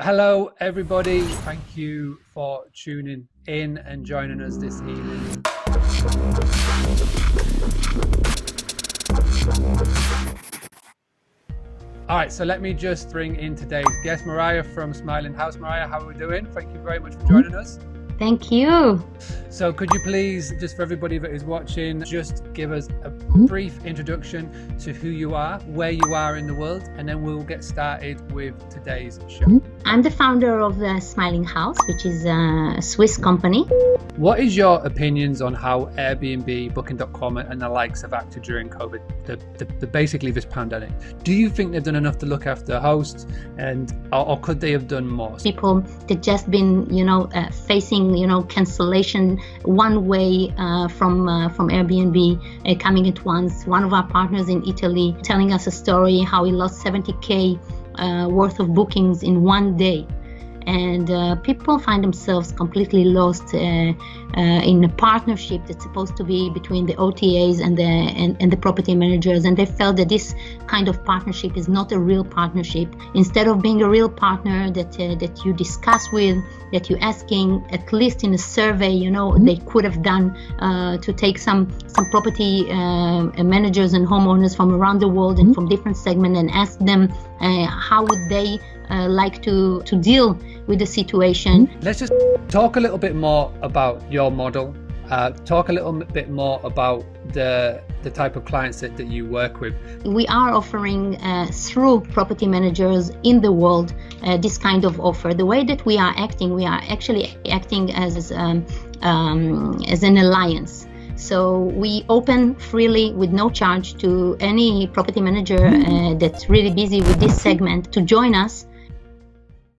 Hello, everybody. Thank you for tuning in and joining us this evening. All right, so let me just bring in today's guest, Mariah from Smiling House. Mariah, how are we doing? Thank you very much for joining us. Thank you. So could you please, just for everybody that is watching, just give us a brief introduction to who you are, where you are in the world, and then we'll get started with today's show. I'm the founder of the Smiling House, which is a Swiss company. What is your opinions on how Airbnb, Booking.com and the likes have acted during COVID, basically this pandemic? Do you think they've done enough to look after hosts, or could they have done more? People that just been, facing, cancellation one way from Airbnb coming at once. One of our partners in Italy telling us a story how he lost 70K worth of bookings in one day. And people find themselves completely lost in a partnership that's supposed to be between the OTAs and the property managers, and they felt that this kind of partnership is not a real partnership. Instead of being a real partner that you discuss with, that you're asking, at least in a survey, they could have done to take some property managers and homeowners from around the world and from different segments and ask them how would they like to deal with the situation. Let's just talk a little bit more about your model. Talk a little bit more about the type of clients that you work with. We are offering through property managers in the world this kind of offer. The way that we are actually acting as an alliance. So we open freely with no charge to any property manager that's really busy with this segment to join us